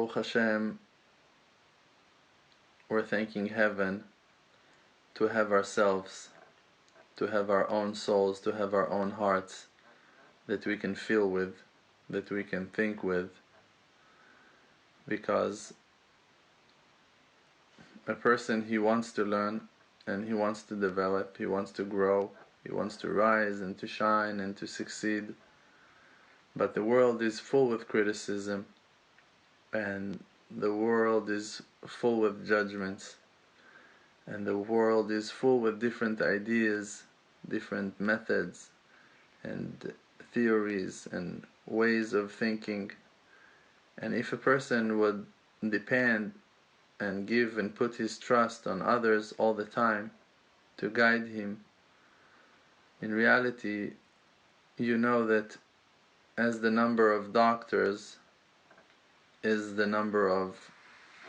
Baruch Hashem, we're thanking heaven to have ourselves, to have our own souls, to have our own hearts that we can feel with, that we can think with, because a person, he wants to learn and he wants to develop, he wants to grow, he wants to rise and to shine and to succeed, but the world is full with criticism, and the world is full with judgments, and the world is full with different ideas, different methods and theories and ways of thinking. And if a person would depend and give and put his trust on others all the time to guide him, in reality, you know that as the number of doctors is the number of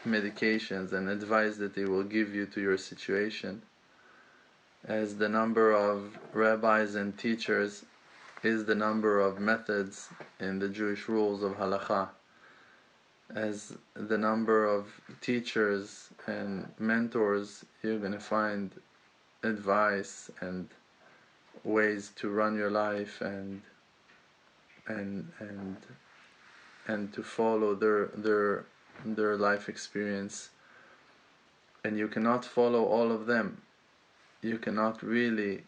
medications and advice that they will give you to your situation, as the number of rabbis and teachers is the number of methods in the Jewish rules of halakha, as the number of teachers and mentors, you're going to find advice and ways to run your life and to follow their life experience. And you cannot follow all of them. You cannot really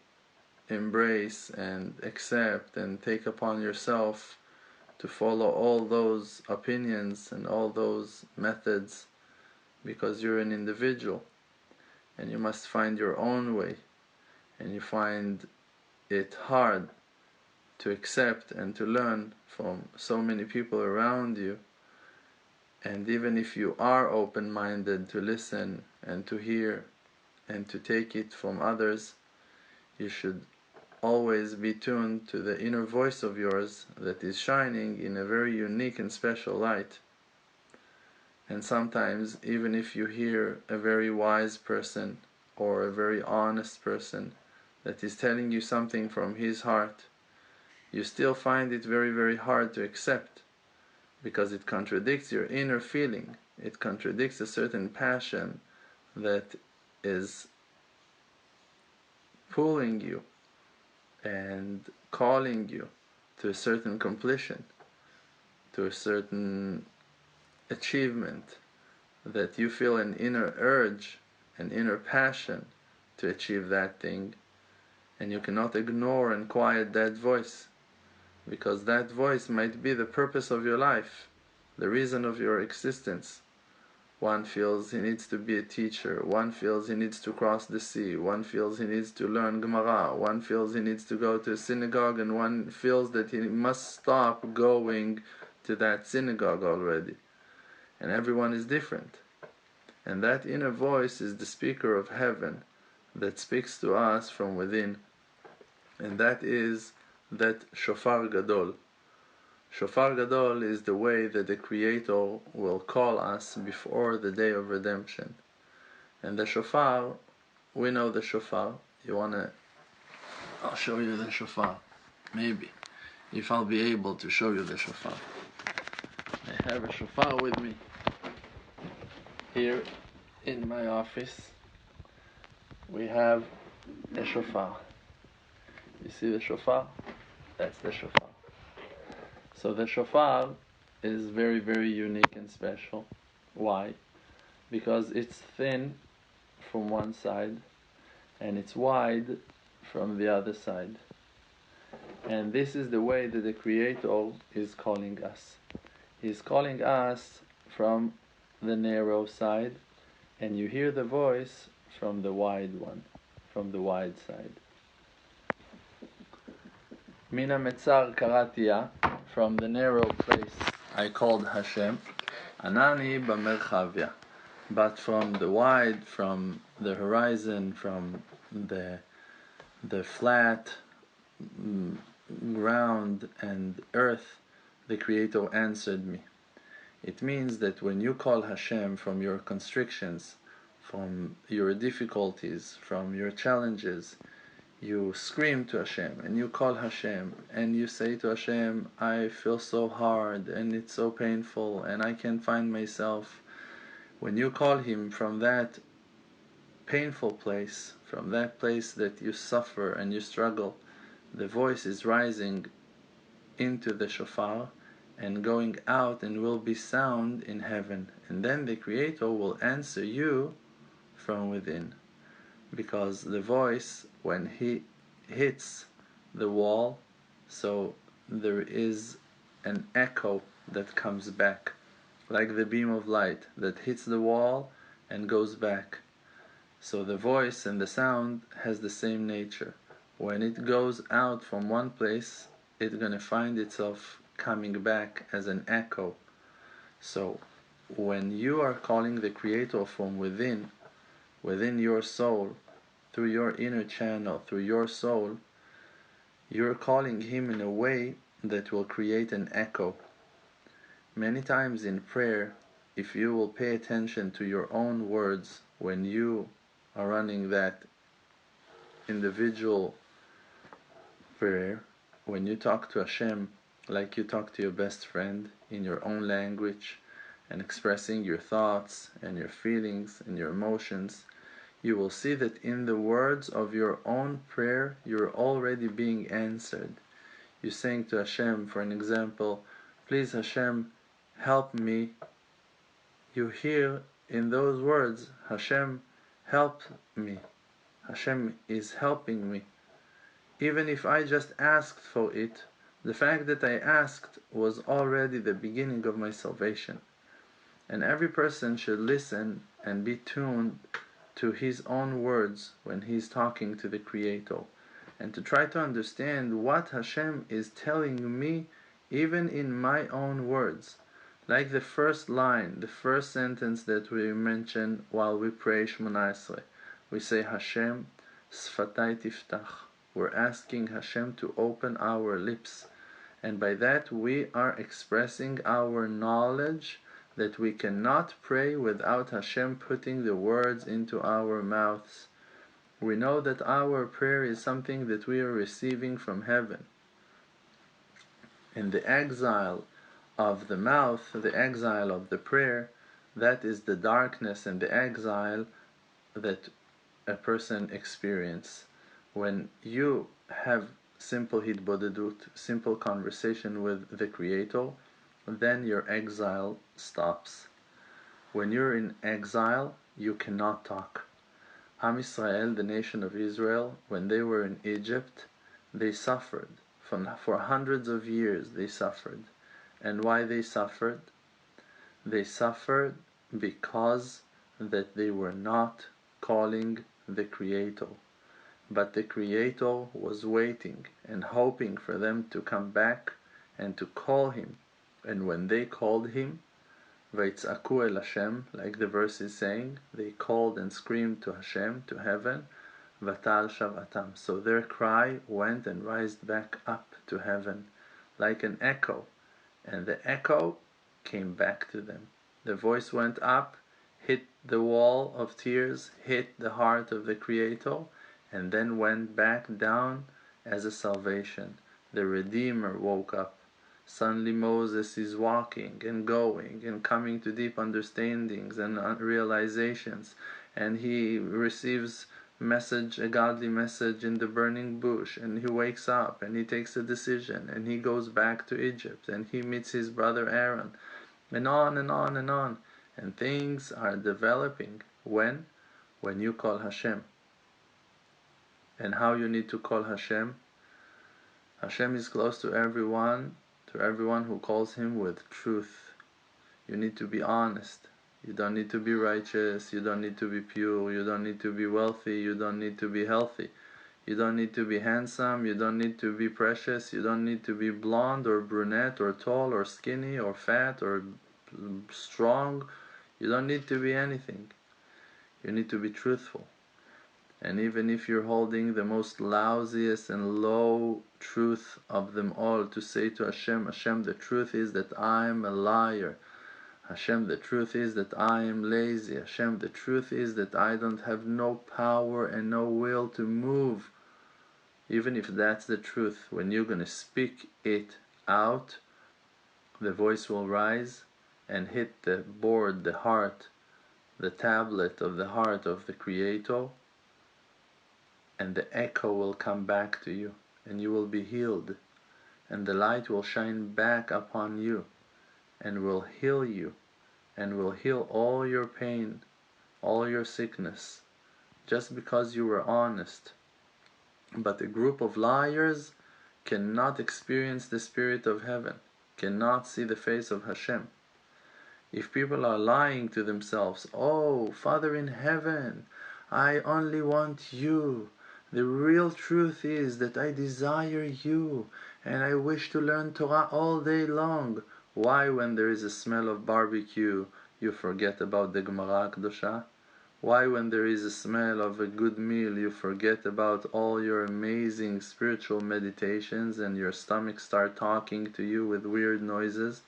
embrace and accept and take upon yourself to follow all those opinions and all those methods, because you're an individual and you must find your own way, and you find it hard to accept and to learn from so many people around you. And even if you are open-minded to listen and to hear and to take it from others, you should always be tuned to the inner voice of yours that is shining in a very unique and special light. And sometimes, even if you hear a very wise person or a very honest person that is telling you something from his heart, you still find it very, very hard to accept, because it contradicts your inner feeling. It contradicts a certain passion that is pulling you and calling you to a certain completion, to a certain achievement, that you feel an inner urge, an inner passion to achieve that thing, and you cannot ignore and quiet that voice, because that voice might be the purpose of your life, the reason of your existence. One feels he needs to be a teacher, one feels he needs to cross the sea, one feels he needs to learn Gemara, one feels he needs to go to a synagogue, and one feels that he must stop going to that synagogue already. And everyone is different. And that inner voice is the speaker of heaven that speaks to us from within. And that is that shofar gadol. Shofar gadol is the way that the Creator will call us before the day of redemption. And the shofar, we know the shofar. I'll show you the shofar. Maybe, if I'll be able to show you the shofar. I have a shofar with me here in my office. We have a shofar. You see the shofar? That's the shofar. So the shofar is very, very unique and special. Why? Because it's thin from one side and it's wide from the other side. And this is the way that the Creator is calling us. He's calling us from the narrow side, and you hear the voice from the wide one, from the wide side. Mina metzar karatia, from the narrow place I called Hashem, Anani b'merchavya, but from the wide, from the horizon, from the flat ground and earth, the Creator answered me. It means that when you call Hashem from your constrictions, from your difficulties, from your challenges, you scream to Hashem and you call Hashem and you say to Hashem, I feel so hard and it's so painful and I can't find myself. When you call Him from that painful place, from that place that you suffer and you struggle, the voice is rising into the shofar and going out and will be sound in heaven. And then the Creator will answer you from within. Because the voice, when he hits the wall, so there is an echo that comes back, like the beam of light that hits the wall and goes back. So the voice and the sound has the same nature. When it goes out from one place, it's going to find itself coming back as an echo. So when you are calling the Creator from within your soul, through your inner channel, through your soul, you're calling Him in a way that will create an echo. Many times in prayer, if you will pay attention to your own words when you are running that individual prayer, when you talk to Hashem like you talk to your best friend in your own language and expressing your thoughts and your feelings and your emotions, you will see that in the words of your own prayer, you're already being answered. You're saying to Hashem, for an example, please Hashem, help me. You hear in those words, Hashem, help me. Hashem is helping me. Even if I just asked for it, the fact that I asked was already the beginning of my salvation. And every person should listen and be tuned to his own words when he's talking to the Creator, and to try to understand what Hashem is telling me even in my own words. Like the first line, the first sentence that we mention while we pray Shemona Esrei. We say Hashem, Sfatai Tiftach. We're asking Hashem to open our lips, and by that we are expressing our knowledge that we cannot pray without Hashem putting the words into our mouths. We know that our prayer is something that we are receiving from heaven. And the exile of the mouth, the exile of the prayer, that is the darkness and the exile that a person experiences. When you have simple hitbodedut, simple conversation with the Creator, then your exile stops. When you're in exile, you cannot talk. Am Israel, the nation of Israel, when they were in Egypt, they suffered. For hundreds of years they suffered. And why they suffered? They suffered because that they were not calling the Creator. But the Creator was waiting and hoping for them to come back and to call Him. And when they called Him, Vaitz'aku el Hashem, like the verse is saying, they called and screamed to Hashem, to heaven, Vatal Shavatam. So their cry went and rised back up to heaven, like an echo. And the echo came back to them. The voice went up, hit the wall of tears, hit the heart of the Creator, and then went back down as a salvation. The Redeemer woke up. Suddenly Moses is walking and going and coming to deep understandings and realizations, and he receives a godly message in the burning bush, and he wakes up and he takes a decision and he goes back to Egypt and he meets his brother Aaron, and on and on and on. And things are developing when you call Hashem. And how you need to call Hashem? Hashem is close to everyone who calls Him with truth. You need to be honest. You don't need to be righteous. You don't need to be pure. You don't need to be wealthy. You don't need to be healthy. You don't need to be handsome. You don't need to be precious. You don't need to be blonde or brunette or tall or skinny or fat or strong. You don't need to be anything. You need to be truthful. And even if you're holding the most lousiest and low truth of them all, to say to Hashem, Hashem, the truth is that I am a liar. Hashem, the truth is that I am lazy. Hashem, the truth is that I don't have no power and no will to move. even if that's the truth, when you're going to speak it out, the voice will rise and hit the board, the heart, the tablet of the heart of the Creator, and the echo will come back to you, and you will be healed, and the light will shine back upon you, and will heal you, and will heal all your pain, all your sickness, just because you were honest. But a group of liars cannot experience the Spirit of Heaven, cannot see the face of Hashem. If people are lying to themselves, oh, Father in heaven, I only want you. The real truth is that I desire you, and I wish to learn Torah all day long. Why, when there is a smell of barbecue, you forget about the Gemara Kedosha? Why, when there is a smell of a good meal, you forget about all your amazing spiritual meditations and your stomach start talking to you with weird noises?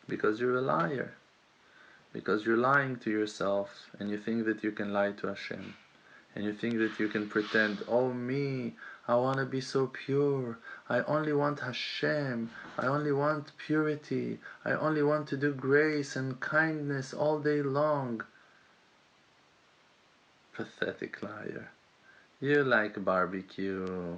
Because you're a liar. Because you're lying to yourself, and you think that you can lie to Hashem. And you think that you can pretend, oh me, I want to be so pure. I only want Hashem. I only want purity. I only want to do grace and kindness all day long. Pathetic liar. You like barbecue,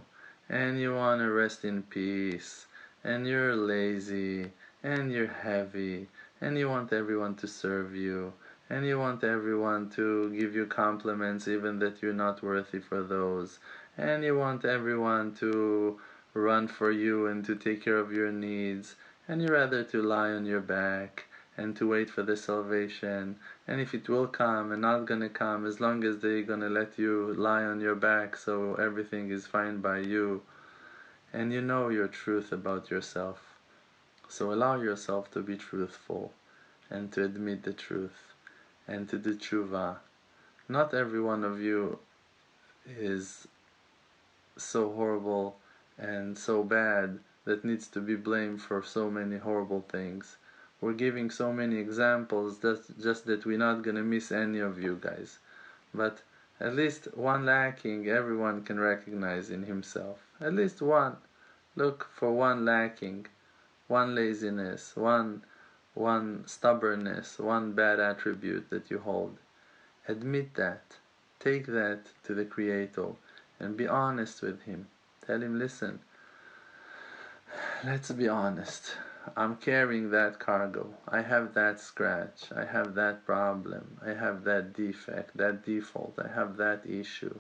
and you want to rest in peace, and you're lazy, and you're heavy, and you want everyone to serve you, and you want everyone to give you compliments even that you're not worthy for those, and you want everyone to run for you and to take care of your needs, and you rather to lie on your back and to wait for the salvation, and if it will come and not gonna come, as long as they're gonna let you lie on your back so everything is fine by you, and you know your truth about yourself. So allow yourself to be truthful and to admit the truth and to do tshuva. Not every one of you is so horrible and so bad that needs to be blamed for so many horrible things. We're giving so many examples, that's just that we're not gonna miss any of you guys. But at least one lacking everyone can recognize in himself. At least one. Look for one lacking, one laziness, one stubbornness, one bad attribute that you hold. Admit that. Take that to the Creator and be honest with Him. Tell Him, listen, let's be honest. I'm carrying that cargo. I have that scratch. I have that problem. I have that defect, that default. I have that issue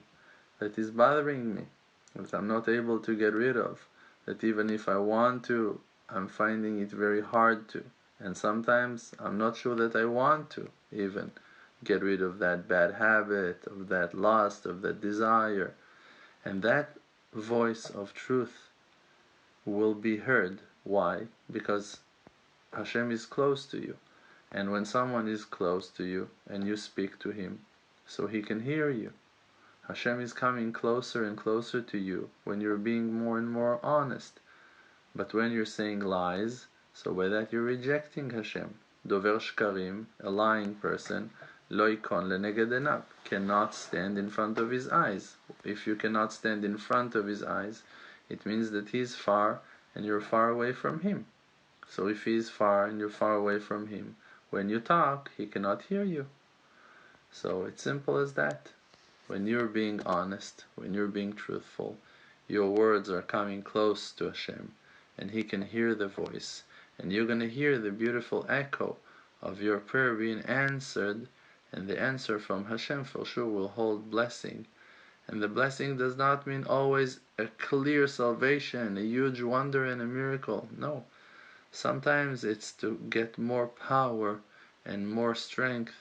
that is bothering me, that I'm not able to get rid of. That even if I want to, I'm finding it very hard to. And sometimes I'm not sure that I want to even get rid of that bad habit, of that lust, of that desire. And that voice of truth will be heard. Why? Because Hashem is close to you. And when someone is close to you and you speak to him, so he can hear you, Hashem is coming closer and closer to you when you're being more and more honest. But when you're saying lies, so by that you're rejecting Hashem. Dover shkarim, a lying person, lo yikon leneged einav, cannot stand in front of his eyes. If you cannot stand in front of his eyes, it means that he is far and you're far away from him. So if he is far and you're far away from him, when you talk, he cannot hear you. So it's simple as that. When you're being honest, when you're being truthful, your words are coming close to Hashem, and He can hear the voice, and you're going to hear the beautiful echo of your prayer being answered, and the answer from Hashem for sure will hold blessing. And the blessing does not mean always a clear salvation, a huge wonder and a miracle. No. Sometimes it's to get more power and more strength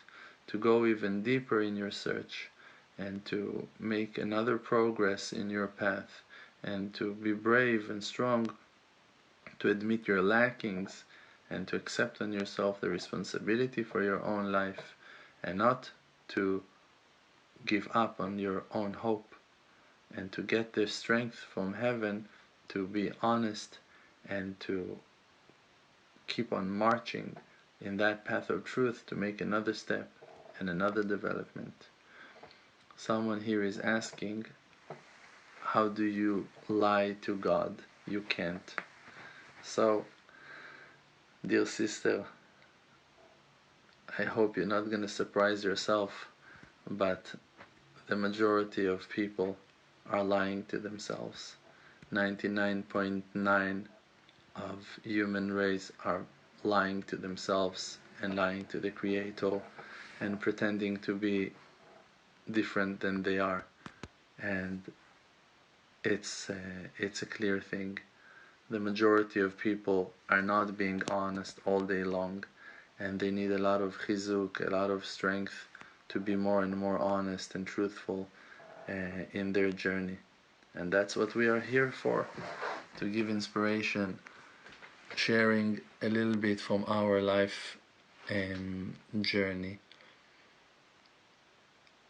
to go even deeper in your search and to make another progress in your path and to be brave and strong, to admit your lackings and to accept on yourself the responsibility for your own life and not to give up on your own hope, and to get the strength from heaven to be honest and to keep on marching in that path of truth to make another step and another development. Someone here is asking, how do you lie to God? You can't. So, dear sister, I hope you're not going to surprise yourself, but the majority of people are lying to themselves. 99.9 of human race are lying to themselves and lying to the Creator and pretending to be different than they are. And it's a clear thing. The majority of people are not being honest all day long, and they need a lot of chizuk, a lot of strength to be more and more honest and truthful in their journey. And that's what we are here for, to give inspiration, sharing a little bit from our life journey,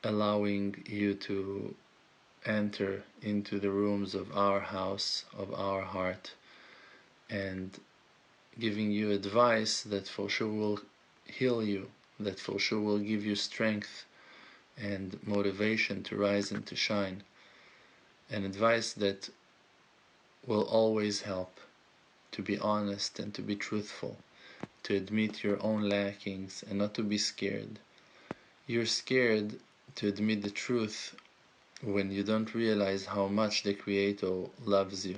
allowing you to enter into the rooms of our house, of our heart, and giving you advice that for sure will heal you, that for sure will give you strength and motivation to rise and to shine, and advice that will always help to be honest and to be truthful, to admit your own lackings and not to be scared. You're scared to admit the truth when you don't realize how much the Creator loves you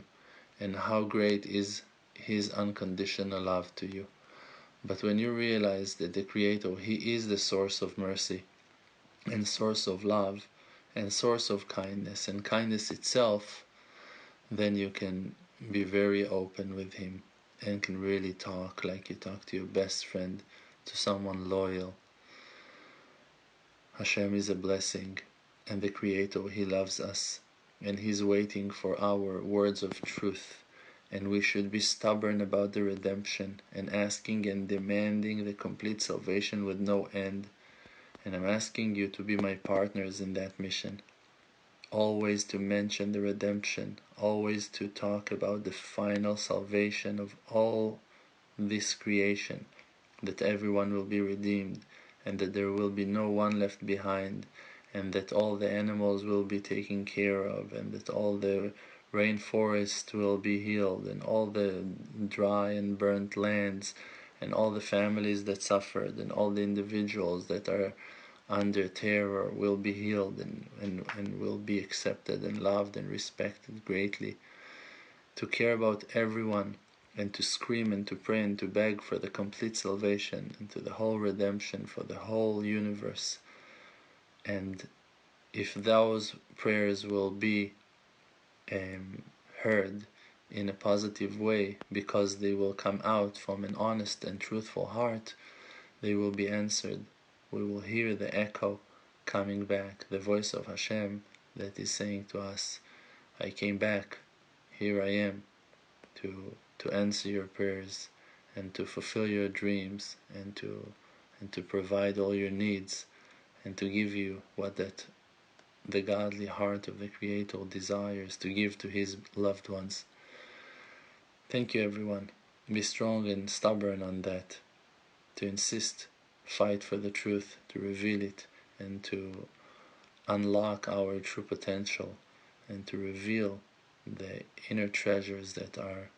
and how great is His unconditional love to you. But when you realize that the Creator, He is the source of mercy and source of love and source of kindness and kindness itself, then you can be very open with Him and can really talk like you talk to your best friend, to someone loyal. Hashem is a blessing, and the Creator, He loves us, and He's waiting for our words of truth, and we should be stubborn about the redemption and asking and demanding the complete salvation with no end. And I'm asking you to be my partners in that mission, always to mention the redemption, always to talk about the final salvation of all this creation, that everyone will be redeemed, and that there will be no one left behind, and that all the animals will be taken care of, and that all the rainforest will be healed, and all the dry and burnt lands, and all the families that suffered, and all the individuals that are under terror will be healed and will be accepted and loved and respected greatly. To care about everyone, and to scream and to pray and to beg for the complete salvation and to the whole redemption for the whole universe. And if those prayers will be heard in a positive way, because they will come out from an honest and truthful heart, they will be answered. We will hear the echo coming back, the voice of Hashem that is saying to us, I came back, here I am, to answer your prayers and to fulfill your dreams and to provide all your needs and to give you what that the godly heart of the Creator desires to give to His loved ones. Thank you, everyone. Be strong and stubborn on that, to insist, fight for the truth, to reveal it, and to unlock our true potential, and to reveal the inner treasures that are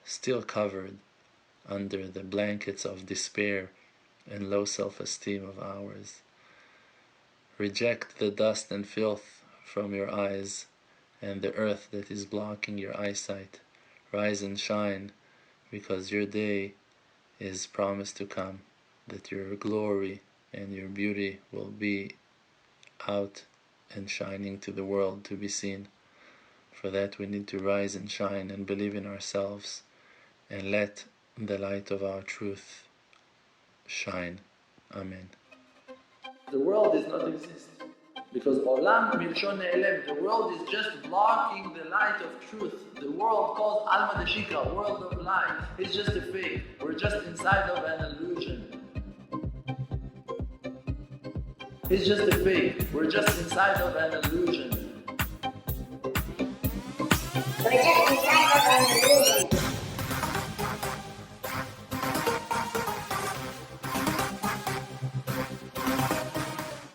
still covered under the blankets of despair and low self-esteem of ours. Reject the dust and filth from your eyes and the earth that is blocking your eyesight. Rise and shine, because your day is promised to come, that your glory and your beauty will be out and shining to the world to be seen. For that we need to rise and shine and believe in ourselves and let the light of our truth shine. Amen. The world does not exist, because Olam Milshon Ne'elem, the world is just blocking the light of truth. The world called Alma Deshika, world of light, is just a fake. We're just inside of an illusion. It's just a fake. We're just inside of an illusion. We're just inside of an illusion.